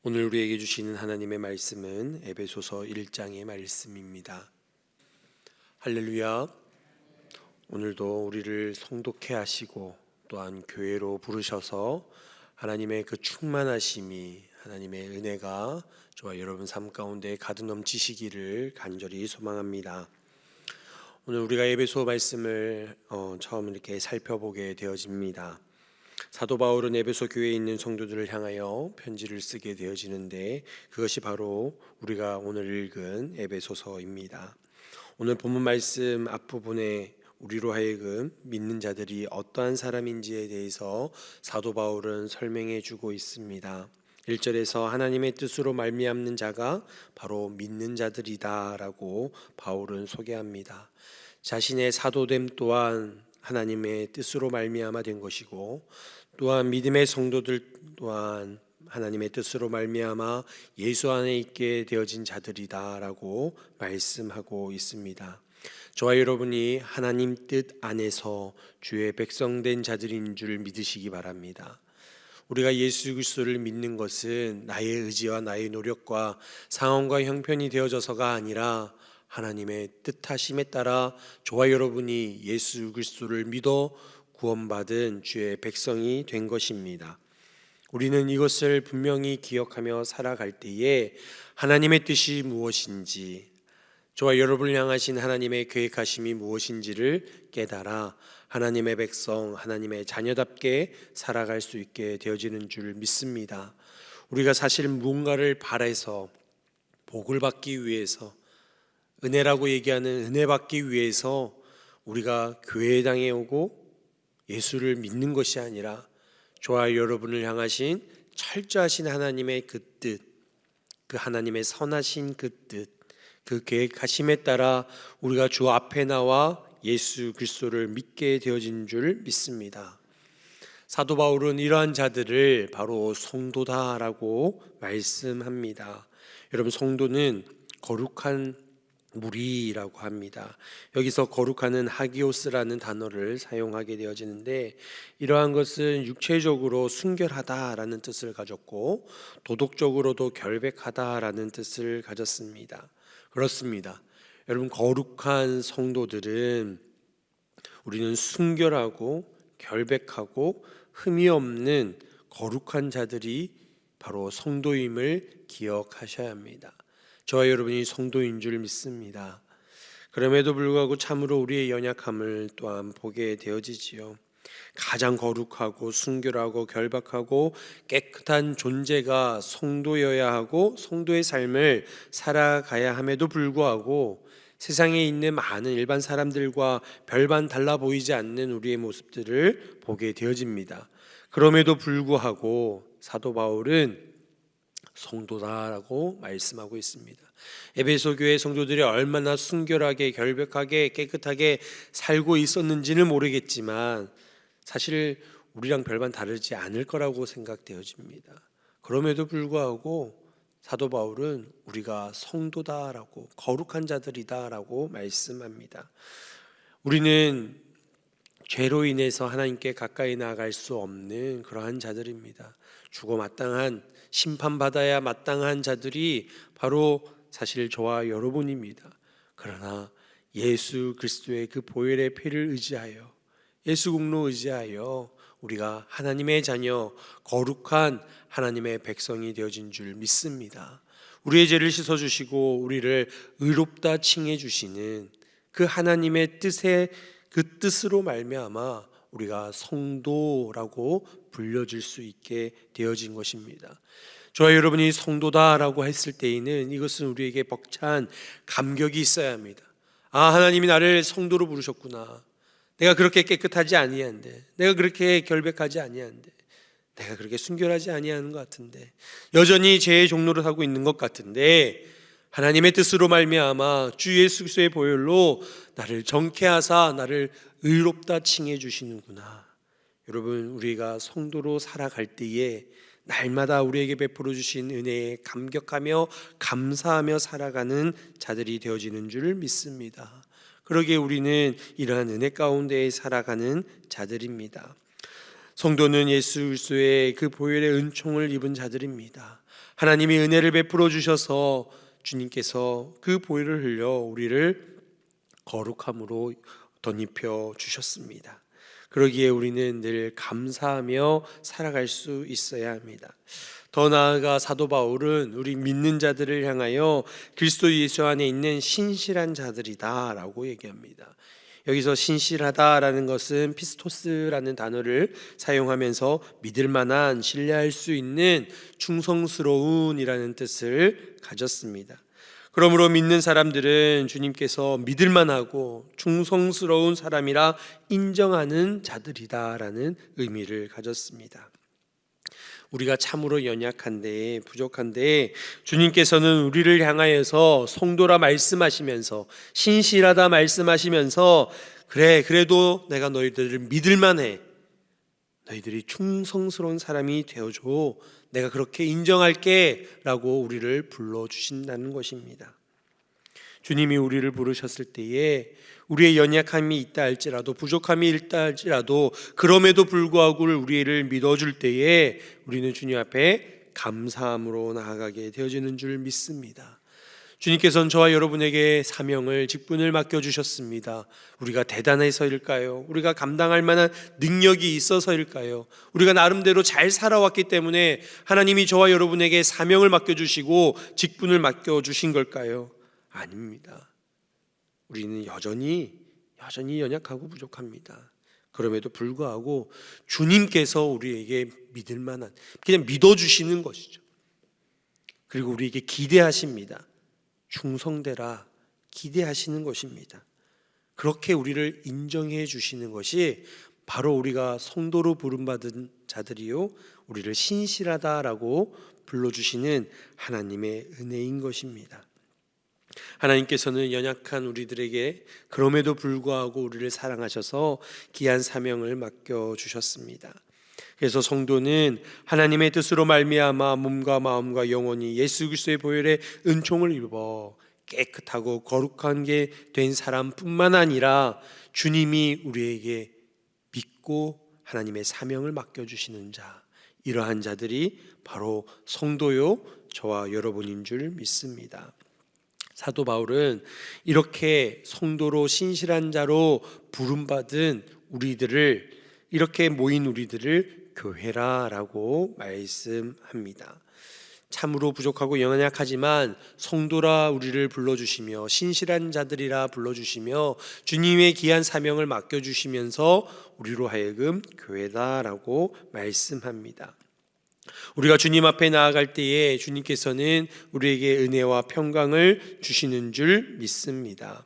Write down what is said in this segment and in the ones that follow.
오늘 우리에게 주시는 하나님의 말씀은 에베소서 1장의 말씀입니다. 할렐루야. 오늘도 우리를 성독케 하시고 또한 교회로 부르셔서 하나님의 그 충만하심이, 하나님의 은혜가 저와 여러분 삶 가운데 가득 넘치시기를 간절히 소망합니다. 오늘 우리가 에베소 말씀을 처음 이렇게 살펴보게 되어집니다. 사도 바울은 에베소 교회에 있는 성도들을 향하여 편지를 쓰게 되어지는데, 그것이 바로 우리가 오늘 읽은 에베소서입니다. 오늘 본문 말씀 앞부분에 우리로 하여금 믿는 자들이 어떠한 사람인지에 대해서 사도 바울은 설명해 주고 있습니다. 1절에서 하나님의 뜻으로 말미암는 자가 바로 믿는 자들이다 라고 바울은 소개합니다. 자신의 사도됨 또한 하나님의 뜻으로 말미암아 된 것이고, 또한 믿음의 성도들 또한 하나님의 뜻으로 말미암아 예수 안에 있게 되어진 자들이다라고 말씀하고 있습니다. 저와 여러분이 하나님 뜻 안에서 주의 백성된 자들인 줄 믿으시기 바랍니다. 우리가 예수 그리스도를 믿는 것은 나의 의지와 나의 노력과 상황과 형편이 되어져서가 아니라 하나님의 뜻하심에 따라 저와 여러분이 예수 그리스도를 믿어 구원받은 주의 백성이 된 것입니다. 우리는 이것을 분명히 기억하며 살아갈 때에 하나님의 뜻이 무엇인지, 저와 여러분을 향하신 하나님의 계획하심이 무엇인지를 깨달아 하나님의 백성, 하나님의 자녀답게 살아갈 수 있게 되어지는 줄 믿습니다. 우리가 사실 무언가를 바라서 복을 받기 위해서, 은혜라고 얘기하는 은혜 받기 위해서 우리가 교회당에 오고 예수를 믿는 것이 아니라 저와 여러분을 향하신 철저하신 하나님의 그 뜻, 그 하나님의 선하신 그 뜻, 그 계획하심에 따라 우리가 주 앞에 나와 예수 그리스도를 믿게 되어진 줄 믿습니다. 사도 바울은 이러한 자들을 바로 성도다라고 말씀합니다. 여러분, 성도는 거룩한 무리라고 합니다. 여기서 거룩한은 하기오스라는 단어를 사용하게 되어지는데, 이러한 것은 육체적으로 순결하다라는 뜻을 가졌고 도덕적으로도 결백하다라는 뜻을 가졌습니다. 그렇습니다. 여러분, 거룩한 성도들은 우리는 순결하고 결백하고 흠이 없는 거룩한 자들이 바로 성도임을 기억하셔야 합니다. 저와 여러분이 성도인 줄 믿습니다. 그럼에도 불구하고 참으로 우리의 연약함을 또한 보게 되어지지요. 가장 거룩하고 순결하고 결박하고 깨끗한 존재가 성도여야 하고 성도의 삶을 살아가야 함에도 불구하고 세상에 있는 많은 일반 사람들과 별반 달라 보이지 않는 우리의 모습들을 보게 되어집니다. 그럼에도 불구하고 사도 바울은 성도다라고 말씀하고 있습니다. 에베소 교회 성도들이 얼마나 순결하게 결백하게 깨끗하게 살고 있었는지는 모르겠지만 사실 우리랑 별반 다르지 않을 거라고 생각되어집니다. 그럼에도 불구하고 사도 바울은 우리가 성도다라고, 거룩한 자들이다라고 말씀합니다. 우리는 죄로 인해서 하나님께 가까이 나아갈 수 없는 그러한 자들입니다. 죽어 마땅한, 심판받아야 마땅한 자들이 바로 사실 저와 여러분입니다. 그러나 예수 그리스도의 그 보혈의 피를 의지하여, 예수 공로 의지하여 우리가 하나님의 자녀, 거룩한 하나님의 백성이 되어진 줄 믿습니다. 우리의 죄를 씻어주시고 우리를 의롭다 칭해 주시는 그 하나님의 뜻에, 그 뜻으로 말미암아 우리가 성도라고 불려질 수 있게 되어진 것입니다. 저와 여러분이 성도다라고 했을 때에는 이것은 우리에게 벅찬 감격이 있어야 합니다. 아, 하나님이 나를 성도로 부르셨구나. 내가 그렇게 깨끗하지 아니한데, 내가 그렇게 결백하지 아니한데, 내가 그렇게 순결하지 아니하는 것 같은데, 여전히 죄의 종로를 하고 있는 것 같은데 하나님의 뜻으로 말미암아 주 예수 그리스도의 보혈로 나를 정케하사 나를 의롭다 칭해 주시는구나. 여러분, 우리가 성도로 살아갈 때에 날마다 우리에게 베풀어 주신 은혜에 감격하며 감사하며 살아가는 자들이 되어지는 줄 믿습니다. 그러기에 우리는 이러한 은혜 가운데 살아가는 자들입니다. 성도는 예수 그리스도의 그 보혈의 은총을 입은 자들입니다. 하나님이 은혜를 베풀어 주셔서 주님께서 그 보혈을 흘려 우리를 거룩함으로 덧입혀 주셨습니다. 그러기에 우리는 늘 감사하며 살아갈 수 있어야 합니다. 더 나아가 사도 바울은 우리 믿는 자들을 향하여 그리스도 예수 안에 있는 신실한 자들이다라고 얘기합니다. 여기서 신실하다라는 것은 피스토스라는 단어를 사용하면서 믿을 만한, 신뢰할 수 있는, 충성스러운이라는 뜻을 가졌습니다. 그러므로 믿는 사람들은 주님께서 믿을 만하고 충성스러운 사람이라 인정하는 자들이다라는 의미를 가졌습니다. 우리가 참으로 연약한데, 부족한데 주님께서는 우리를 향하여서 성도라 말씀하시면서, 신실하다 말씀하시면서, 그래도 내가 너희들을 믿을 만해, 너희들이 충성스러운 사람이 되어줘, 내가 그렇게 인정할게 라고 우리를 불러주신다는 것입니다. 주님이 우리를 부르셨을 때에 우리의 연약함이 있다 할지라도, 부족함이 있다 할지라도, 그럼에도 불구하고 우리를 믿어줄 때에 우리는 주님 앞에 감사함으로 나아가게 되어지는 줄 믿습니다. 주님께서는 저와 여러분에게 사명을, 직분을 맡겨주셨습니다. 우리가 대단해서일까요? 우리가 감당할 만한 능력이 있어서일까요? 우리가 나름대로 잘 살아왔기 때문에 하나님이 저와 여러분에게 사명을 맡겨주시고 직분을 맡겨주신 걸까요? 아닙니다. 우리는 여전히 연약하고 부족합니다. 그럼에도 불구하고 주님께서 우리에게 믿을 만한, 그냥 믿어주시는 것이죠. 그리고 우리에게 기대하십니다. 충성되라, 기대하시는 것입니다. 그렇게 우리를 인정해 주시는 것이 바로 우리가 성도로 부름받은 자들이요, 우리를 신실하다라고 불러주시는 하나님의 은혜인 것입니다. 하나님께서는 연약한 우리들에게 그럼에도 불구하고 우리를 사랑하셔서 귀한 사명을 맡겨주셨습니다. 그래서 성도는 하나님의 뜻으로 말미암아 몸과 마음과 영혼이 예수 그리스도의 보혈의 은총을 입어 깨끗하고 거룩한 게 된 사람뿐만 아니라 주님이 우리에게 믿고 하나님의 사명을 맡겨주시는 자, 이러한 자들이 바로 성도요, 저와 여러분인 줄 믿습니다. 사도 바울은 이렇게 성도로 신실한 자로 부름받은 우리들을, 이렇게 모인 우리들을 교회라라고 말씀합니다. 참으로 부족하고 연약하지만 성도라 우리를 불러주시며 신실한 자들이라 불러주시며 주님의 귀한 사명을 맡겨주시면서 우리로 하여금 교회다라고 말씀합니다. 우리가 주님 앞에 나아갈 때에 주님께서는 우리에게 은혜와 평강을 주시는 줄 믿습니다.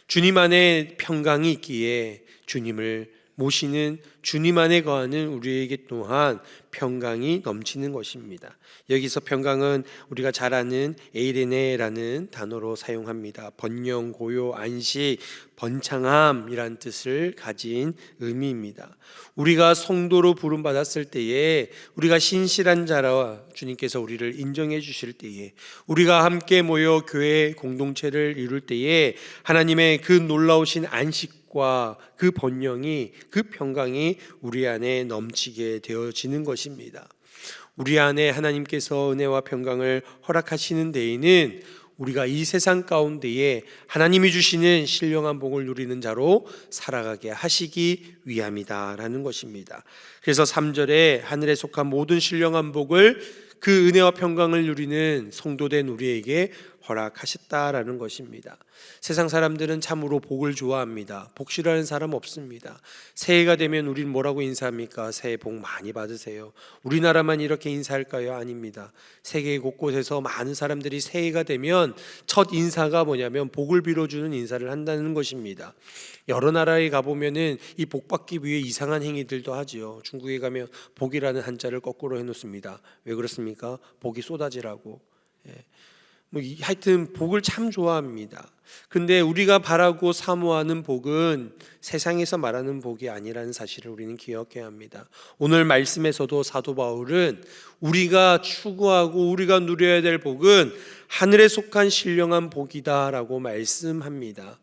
주님 안에 평강이 있기에 주님을 모시는, 주님 안에 거하는 우리에게 또한 평강이 넘치는 것입니다. 여기서 평강은 우리가 잘 아는 에이레네라는 단어로 사용합니다. 번영, 고요, 안식, 번창함이란 뜻을 가진 의미입니다. 우리가 성도로 부름받았을 때에, 우리가 신실한 자라 주님께서 우리를 인정해 주실 때에, 우리가 함께 모여 교회 공동체를 이룰 때에 하나님의 그 놀라우신 안식과 그 번영이, 그 평강이 우리 안에 넘치게 되어지는 것입니다. 우리 안에 하나님께서 은혜와 평강을 허락하시는 데에는 우리가 이 세상 가운데에 하나님이 주시는 신령한 복을 누리는 자로 살아가게 하시기 위함이다라는 것입니다. 그래서 3절에 하늘에 속한 모든 신령한 복을, 그 은혜와 평강을 누리는 성도된 우리에게 허락하셨다라는 것입니다. 세상 사람들은 참으로 복을 좋아합니다. 복 싫어하는 사람 없습니다. 새해가 되면 우리는 뭐라고 인사합니까? 새해 복 많이 받으세요. 우리나라만 이렇게 인사할까요? 아닙니다. 세계 곳곳에서 많은 사람들이 새해가 되면 첫 인사가 뭐냐면 복을 빌어주는 인사를 한다는 것입니다. 여러 나라에 가보면은 이 복 받기 위해 이상한 행위들도 하지요. 중국에 가면 복이라는 한자를 거꾸로 해놓습니다. 왜 그렇습니까? 복이 쏟아지라고. 하여튼 복을 참 좋아합니다. 근데 우리가 바라고 사모하는 복은 세상에서 말하는 복이 아니라는 사실을 우리는 기억해야 합니다. 오늘 말씀에서도 사도 바울은 우리가 추구하고 우리가 누려야 될 복은 하늘에 속한 신령한 복이다라고 말씀합니다.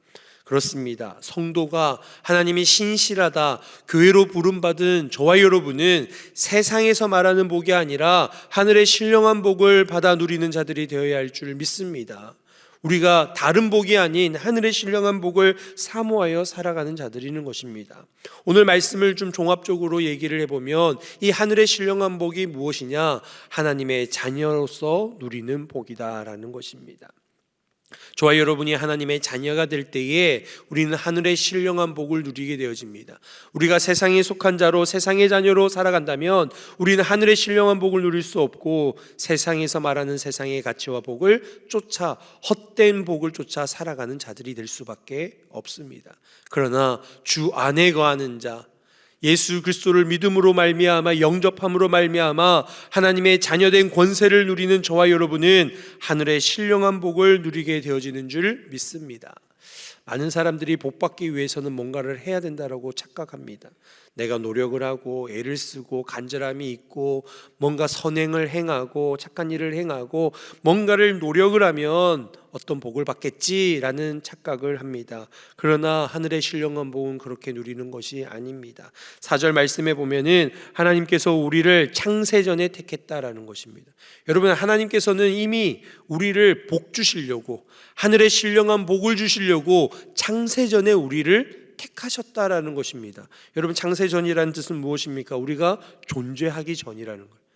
그렇습니다. 성도가 하나님이 신실하다, 교회로 부름받은 저와 여러분은 세상에서 말하는 복이 아니라 하늘의 신령한 복을 받아 누리는 자들이 되어야 할 줄 믿습니다. 우리가 다른 복이 아닌 하늘의 신령한 복을 사모하여 살아가는 자들이는 것입니다. 오늘 말씀을 좀 종합적으로 얘기를 해보면 이 하늘의 신령한 복이 무엇이냐? 하나님의 자녀로서 누리는 복이다라는 것입니다. 저와 여러분이 하나님의 자녀가 될 때에 우리는 하늘의 신령한 복을 누리게 되어집니다. 우리가 세상에 속한 자로 세상의 자녀로 살아간다면 우리는 하늘의 신령한 복을 누릴 수 없고 세상에서 말하는 세상의 가치와 복을 쫓아 헛된 복을 쫓아 살아가는 자들이 될 수밖에 없습니다. 그러나 주 안에 거하는 자, 예수 그리스도를 믿음으로 말미암아 영접함으로 말미암아 하나님의 자녀된 권세를 누리는 저와 여러분은 하늘의 신령한 복을 누리게 되어지는 줄 믿습니다. 많은 사람들이 복받기 위해서는 뭔가를 해야 된다고 착각합니다. 내가 노력을 하고 애를 쓰고 간절함이 있고 뭔가 선행을 행하고 착한 일을 행하고 뭔가를 노력을 하면 어떤 복을 받겠지라는 착각을 합니다. 그러나 하늘의 신령한 복은 그렇게 누리는 것이 아닙니다. 4절 말씀에 보면은 하나님께서 우리를 창세전에 택했다라는 것입니다. 여러분, 하나님께서는 이미 우리를 복 주시려고 하늘의 신령한 복을 주시려고 창세전에 우리를 택하셨다라는 것입니다. 여러분, 창세전이라는 뜻은 무엇입니까? 우리가 존재하기 전이라는 거예요.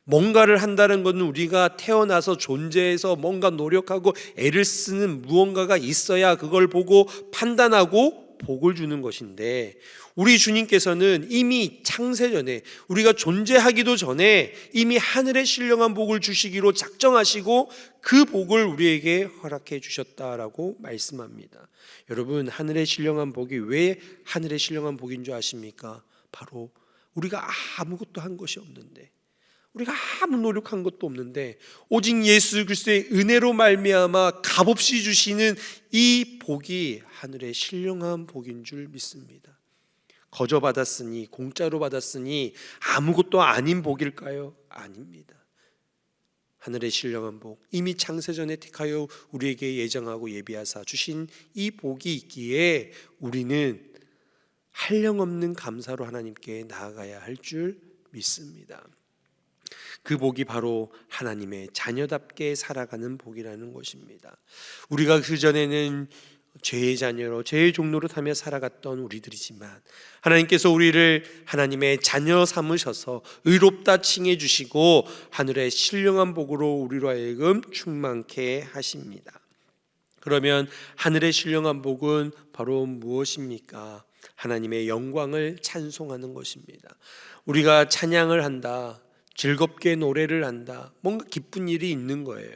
뭔가를 한다는 것은 우리가 태어나서 존재해서 뭔가 노력하고 애를 쓰는 무언가가 있어야 그걸 보고 판단하고 복을 주는 것인데, 우리 주님께서는 이미 창세전에 우리가 존재하기도 전에 이미 하늘의 신령한 복을 주시기로 작정하시고 그 복을 우리에게 허락해 주셨다라고 말씀합니다. 여러분, 하늘의 신령한 복이 왜 하늘의 신령한 복인 줄 아십니까? 바로 우리가 아무것도 한 것이 없는데, 우리가 아무 노력한 것도 없는데 오직 예수 그리스도의 은혜로 말미암아 값없이 주시는 이 복이 하늘의 신령한 복인 줄 믿습니다. 거저 받았으니, 공짜로 받았으니 아무것도 아닌 복일까요? 아닙니다. 하늘의 신령한 복, 이미 창세전에 택하여 우리에게 예정하고 예비하사 주신 이 복이 있기에 우리는 한량없는 감사로 하나님께 나아가야 할 줄 믿습니다. 그 복이 바로 하나님의 자녀답게 살아가는 복이라는 것입니다. 우리가 그전에는 죄의 자녀로 죄의 종로로 타며 살아갔던 우리들이지만 하나님께서 우리를 하나님의 자녀 삼으셔서 의롭다 칭해 주시고 하늘의 신령한 복으로 우리로 하여금 충만케 하십니다. 그러면 하늘의 신령한 복은 바로 무엇입니까? 하나님의 영광을 찬송하는 것입니다. 우리가 찬양을 한다, 즐겁게 노래를 한다, 뭔가 기쁜 일이 있는 거예요.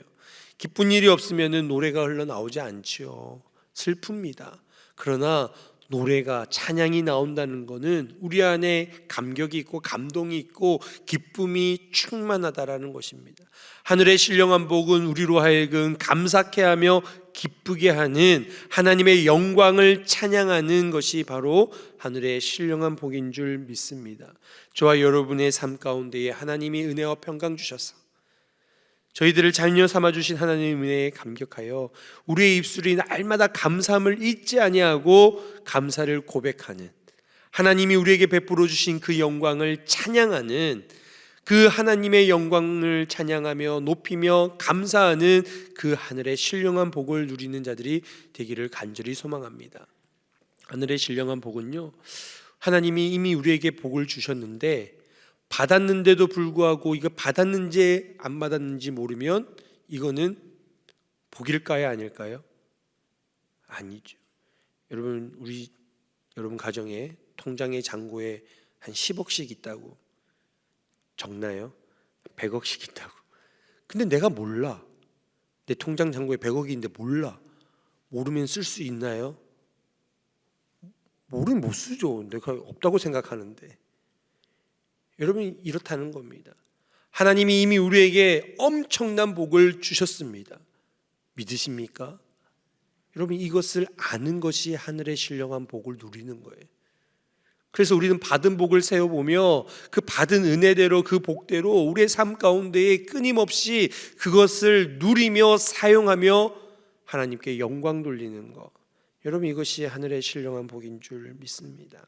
기쁜 일이 없으면 노래가 흘러나오지 않지요. 슬픕니다. 그러나 노래가, 찬양이 나온다는 것은 우리 안에 감격이 있고 감동이 있고 기쁨이 충만하다라는 것입니다. 하늘의 신령한 복은 우리로 하여금 감사케 하며 기쁘게 하는 하나님의 영광을 찬양하는 것이 바로 하늘의 신령한 복인 줄 믿습니다. 저와 여러분의 삶 가운데에 하나님이 은혜와 평강 주셔서 저희들을 자녀 삼아주신 하나님의 은혜에 감격하여 우리의 입술이 날마다 감사함을 잊지 아니하고 감사를 고백하는, 하나님이 우리에게 베풀어 주신 그 영광을 찬양하는, 그 하나님의 영광을 찬양하며 높이며 감사하는 그 하늘의 신령한 복을 누리는 자들이 되기를 간절히 소망합니다. 하늘의 신령한 복은요, 하나님이 이미 우리에게 복을 주셨는데 받았는데도 불구하고 이거 받았는지 안 받았는지 모르면 이거는 복일까요, 아닐까요? 아니죠. 여러분 가정에 통장에 잔고에 한 10억씩 있다고 적나요? 100억씩 있다고. 근데 내가 몰라. 내 통장 잔고에 100억이 있는데 몰라. 모르면 쓸 수 있나요? 모르면 못 쓰죠. 내가 없다고 생각하는데. 여러분, 이렇다는 겁니다. 하나님이 이미 우리에게 엄청난 복을 주셨습니다. 믿으십니까? 여러분, 이것을 아는 것이 하늘의 신령한 복을 누리는 거예요. 그래서 우리는 받은 복을 세어보며 그 받은 은혜대로, 그 복대로 우리의 삶 가운데에 끊임없이 그것을 누리며 사용하며 하나님께 영광 돌리는 것, 여러분, 이것이 하늘의 신령한 복인 줄 믿습니다.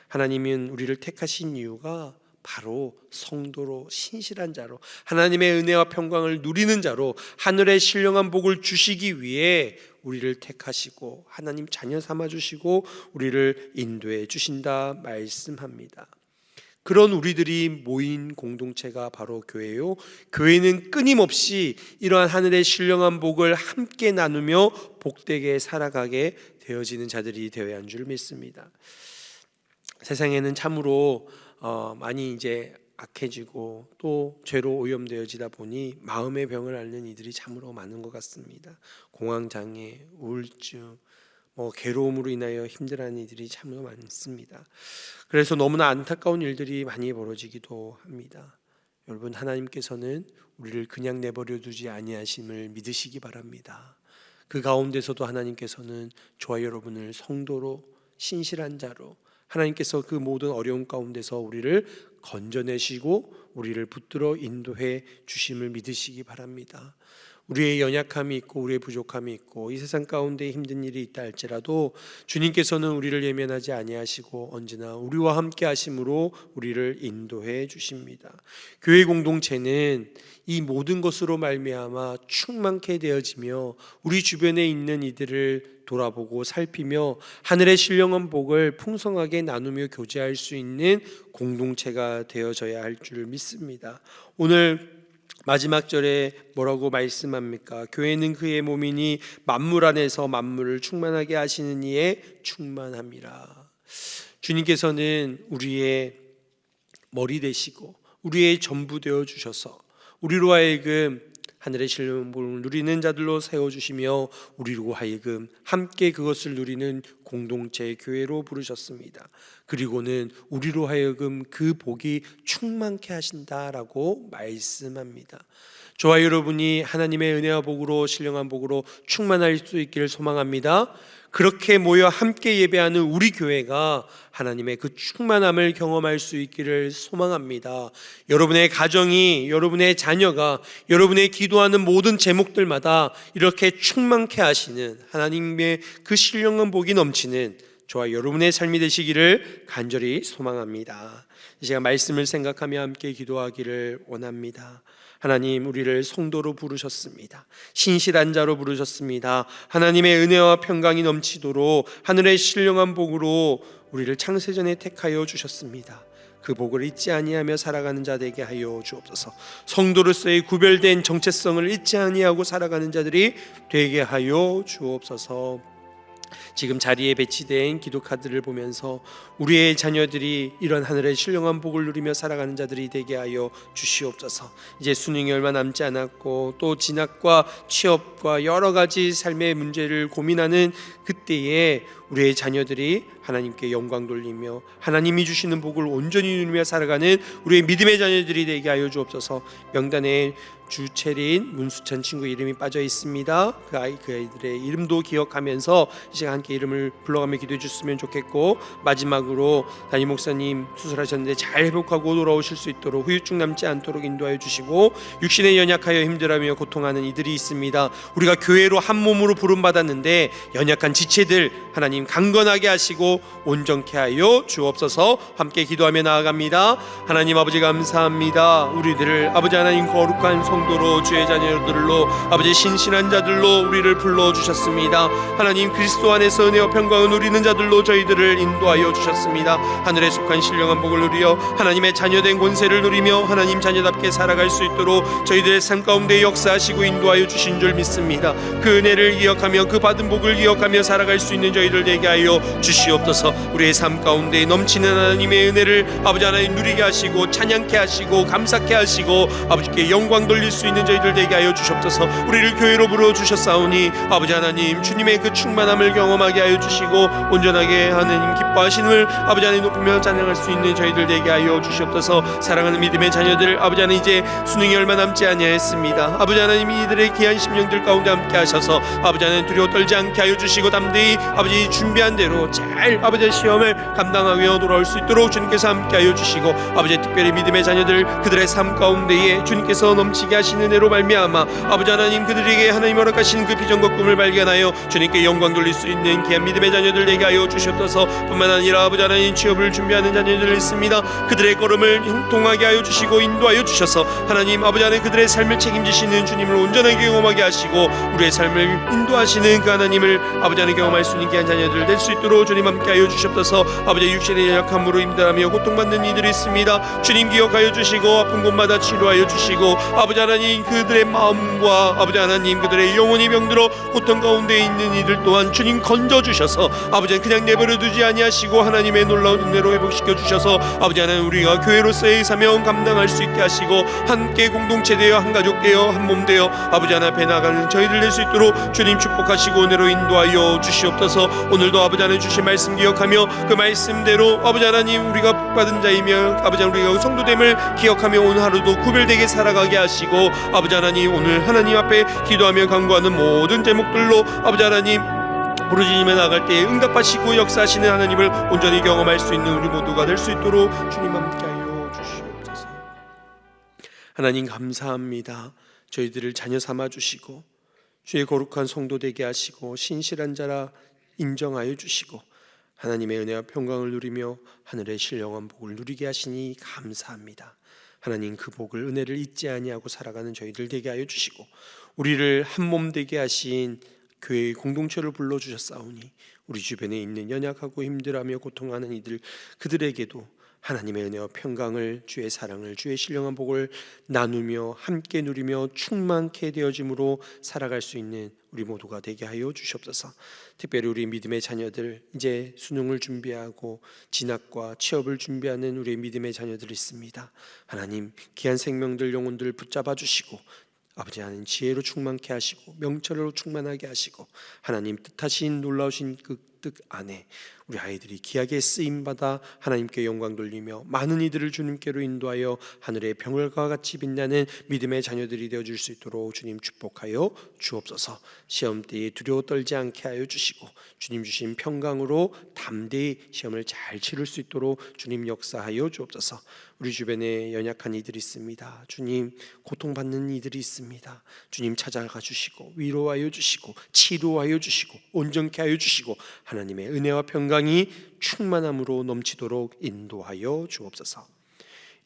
하나님은 우리를 택하신 이유가 바로 성도로, 신실한 자로, 하나님의 은혜와 평강을 누리는 자로 하늘의 신령한 복을 주시기 위해 우리를 택하시고 하나님 자녀 삼아 주시고 우리를 인도해 주신다 말씀합니다. 그런 우리들이 모인 공동체가 바로 교회요, 교회는 끊임없이 이러한 하늘의 신령한 복을 함께 나누며 복되게 살아가게 되어지는 자들이 되어야 한 줄 믿습니다. 세상에는 참으로 많이 이제 악해지고 또 죄로 오염되어지다 보니 마음의 병을 앓는 이들이 참으로 많은 것 같습니다. 공황장애, 우울증, 괴로움으로 인하여 힘들어하는 이들이 참으로 많습니다. 그래서 너무나 안타까운 일들이 많이 벌어지기도 합니다. 여러분, 하나님께서는 우리를 그냥 내버려 두지 아니하심을 믿으시기 바랍니다. 그 가운데서도 하나님께서는 저와 여러분을 성도로, 신실한 자로, 하나님께서 그 모든 어려움 가운데서 우리를 건져내시고 우리를 붙들어 인도해 주심을 믿으시기 바랍니다. 우리의 연약함이 있고 우리의 부족함이 있고 이 세상 가운데 힘든 일이 있다 할지라도 주님께서는 우리를 예면하지 아니하시고 언제나 우리와 함께 하심으로 우리를 인도해 주십니다. 교회 공동체는 이 모든 것으로 말미암아 충만케 되어지며 우리 주변에 있는 이들을 돌아보고 살피며 하늘의 신령한 복을 풍성하게 나누며 교제할 수 있는 공동체가 되어져야 할 줄 믿습니다. 오늘 마지막 절에 뭐라고 말씀합니까? 교회는 그의 몸이니 만물 안에서 만물을 충만하게 하시는 이의 충만함이라. 주님께서는 우리의 머리 되시고 우리의 전부 되어 주셔서 우리로 하여금 하늘의 신령한 복을 누리는 자들로 세워주시며 우리로 하여금 함께 그것을 누리는 공동체 교회로 부르셨습니다. 그리고는 우리로 하여금 그 복이 충만케 하신다라고 말씀합니다. 저와 여러분이 하나님의 은혜와 복으로, 신령한 복으로 충만할 수 있기를 소망합니다. 그렇게 모여 함께 예배하는 우리 교회가 하나님의 그 충만함을 경험할 수 있기를 소망합니다. 여러분의 가정이, 여러분의 자녀가, 여러분의 기도하는 모든 제목들마다 이렇게 충만케 하시는 하나님의 그 신령한 복이 넘치는 저와 여러분의 삶이 되시기를 간절히 소망합니다. 이 시간 말씀을 생각하며 함께 기도하기를 원합니다. 하나님, 우리를 성도로 부르셨습니다. 신실한 자로 부르셨습니다. 하나님의 은혜와 평강이 넘치도록 하늘의 신령한 복으로 우리를 창세전에 택하여 주셨습니다. 그 복을 잊지 아니하며 살아가는 자 되게 하여 주옵소서. 성도로서의 구별된 정체성을 잊지 아니하고 살아가는 자들이 되게 하여 주옵소서. 지금 자리에 배치된 기도카드를 보면서 우리의 자녀들이 이런 하늘의 신령한 복을 누리며 살아가는 자들이 되게 하여 주시옵소서. 이제 수능이 얼마 남지 않았고 또 진학과 취업과 여러 가지 삶의 문제를 고민하는 그때에 우리의 자녀들이 하나님께 영광 돌리며 하나님이 주시는 복을 온전히 누리며 살아가는 우리의 믿음의 자녀들이 되게 하여 주옵소서. 명단에 주채린 문수찬 친구 이름이 빠져 있습니다. 그 아이들의 이름도 기억하면서 이 시간 함께 이름을 불러가며 기도해 주셨으면 좋겠고, 마지막으로 담임 목사님 수술하셨는데 잘 회복하고 돌아오실 수 있도록 후유증 남지 않도록 인도하여 주시고, 육신에 연약하여 힘들어하며 고통하는 이들이 있습니다. 우리가 교회로 한 몸으로 부름받았는데 연약한 지체들 하나님 강건하게 하시고 온전케 하여 주옵소서. 함께 기도하며 나아갑니다. 하나님 아버지 감사합니다. 우리들을 아버지 하나님 거룩한 성도로, 주의 자녀들로, 아버지 신실한 자들로 우리를 불러주셨습니다. 하나님 그리스도 안에서 은혜와 평강을 누리는 자들로 저희들을 인도하여 주셨습니다. 하늘에 속한 신령한 복을 누리어 하나님의 자녀된 권세를 누리며 하나님 자녀답게 살아갈 수 있도록 저희들의 삶 가운데 역사하시고 인도하여 주신 줄 믿습니다. 그 은혜를 기억하며 그 받은 복을 기억하며 살아갈 수 있는 저희들 되게 하여 주시옵소서. 우리의 삶 가운데 넘치는 하나님의 은혜를 아버지 하나님 누리게 하시고 찬양케 하시고 감사케 하시고 아버지께 영광 돌릴 수 있는 저희들 되게 하여 주시옵소서. 우리를 교회로 부르주셨사오니 아버지 하나님 주님의 그 충만함을 경험하게 하여 주시고 온전하게 하나님 기뻐하심을 아버지 하나님 높이며 찬양할 수 있는 저희들 되게 하여 주시옵소서. 사랑하는 믿음의 자녀들, 아버지 하나님 이제 수능이 얼마 남지 아니하였습니다. 아버지 하나님 이들의 귀한 심령들 가운데 함께 하셔서 아버지 하나님 두려워 떨지 않게 하여 주시고 담대히 아버지 준비한 대로 잘 잘 아버지의 시험을 감당하며 돌아올 수 있도록 주님께서 함께하여 주시고, 아버지 특별히 믿음의 자녀들 그들의 삶 가운데에 주님께서 넘치게 하시는 은혜로 말미암아 아버지 하나님 그들에게 하나님 허락하신 그 비전과 꿈을 발견하여 주님께 영광 돌릴 수 있는 귀한 믿음의 자녀들 되게 하여 주시옵소서. 뿐만 아니라 아버지 하나님 취업을 준비하는 자녀들 있습니다. 그들의 걸음을 형통하게 하여 주시고 인도하여 주셔서 하나님 아버지 하나님 그들의 삶을 책임지시는 주님을 온전하게 경험하게 하시고, 우리의 삶을 인도하시는 그 하나님을 아버지 하나님 경험할 수 있는 귀한 자녀들 될 수 있도록 주님 함께하여 주시옵소서. 아버지 육신의 연약함으로 힘들어하며 고통받는 이들이 있습니다. 주님 기억하여 주시고 아픈 곳마다 치료하여 주시고, 아버지 하나님 그들의 마음과 아버지 하나님 그들의 영혼이 병들어 고통 가운데 있는 이들 또한 주님 건져 주셔서 아버지 그냥 내버려 두지 아니하시고 하나님의 놀라운 은혜로 회복시켜 주셔서 아버지 하나님 우리가 교회로서의 사명 감당할 수 있게 하시고, 함께 공동체 되어 한 가족 되어 한 몸 되어 아버지 하나님 앞에 나가는 저희들 될 수 있도록 주님 축복하시고 은혜로 인도하여 주시옵소서. 오늘도 아버지 하나님 주신 말씀 기억하며 그 말씀대로 아버지 하나님 우리가 복받은 자이며 아버지 하나님 우리가 성도됨을 기억하며 오늘 하루도 구별되게 살아가게 하시고, 아버지 하나님 오늘 하나님 앞에 기도하며 간구하는 모든 제목들로 아버지 하나님 부르짖으며 나갈 때에 응답하시고 역사하시는 하나님을 온전히 경험할 수 있는 우리 모두가 될 수 있도록 주님 함께하여 주시옵소서. 하나님 감사합니다. 저희들을 자녀 삼아 주시고 주의 거룩한 성도 되게 하시고 신실한 자라 인정하여 주시고 하나님의 은혜와 평강을 누리며 하늘의 신령한 복을 누리게 하시니 감사합니다. 하나님 그 복을 은혜를 잊지 아니하고 살아가는 저희들 되게 하여 주시고, 우리를 한 몸 되게 하신 교회의 공동체를 불러주셨사오니 우리 주변에 있는 연약하고 힘들어하며 고통하는 이들 그들에게도 하나님의 은혜와 평강을, 주의 사랑을, 주의 신령한 복을 나누며 함께 누리며 충만케 되어짐으로 살아갈 수 있는 우리 모두가 되게 하여 주시옵소서. 특별히 우리 믿음의 자녀들 이제 수능을 준비하고 진학과 취업을 준비하는 우리 믿음의 자녀들이 있습니다. 하나님 귀한 생명들 영혼들 붙잡아 주시고 아버지 하나님 지혜로 충만케 하시고 명철로 충만하게 하시고, 하나님 뜻하신 놀라우신 그 뜻 안에 우리 아이들이 귀하게 쓰임받아 하나님께 영광 돌리며 많은 이들을 주님께로 인도하여 하늘의 병을과 같이 빛나는 믿음의 자녀들이 되어줄 수 있도록 주님 축복하여 주옵소서. 시험 때에 두려워 떨지 않게 하여 주시고 주님 주신 평강으로 담대히 시험을 잘 치를 수 있도록 주님 역사하여 주옵소서. 우리 주변에 연약한 이들이 있습니다. 주님 고통받는 이들이 있습니다. 주님 찾아가 주시고 위로하여 주시고 치료하여 주시고 온전케 하여 주시고 하나님의 은혜와 평강이 충만함으로 넘치도록 인도하여 주옵소서.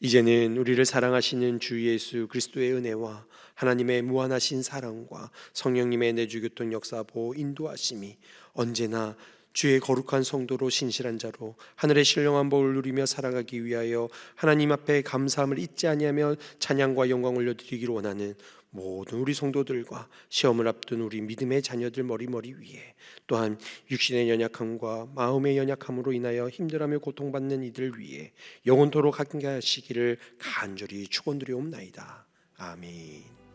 이제는 우리를 사랑하시는 주 예수 그리스도의 은혜와 하나님의 무한하신 사랑과 성령님의 내주교통 역사 보호 인도하심이 언제나 주의 거룩한 성도로 신실한 자로 하늘의 신령한 복을 누리며 살아가기 위하여 하나님 앞에 감사함을 잊지 아니하며 찬양과 영광을 올려드리기를 원하는 모든 우리 성도들과 시험을 앞둔 우리 믿음의 자녀들 머리 위에, 또한 육신의 연약함과 마음의 연약함으로 인하여 힘들어하며 고통받는 이들 위에 영원토록 함께 하시기를 간절히 축원드리옵나이다. 아멘.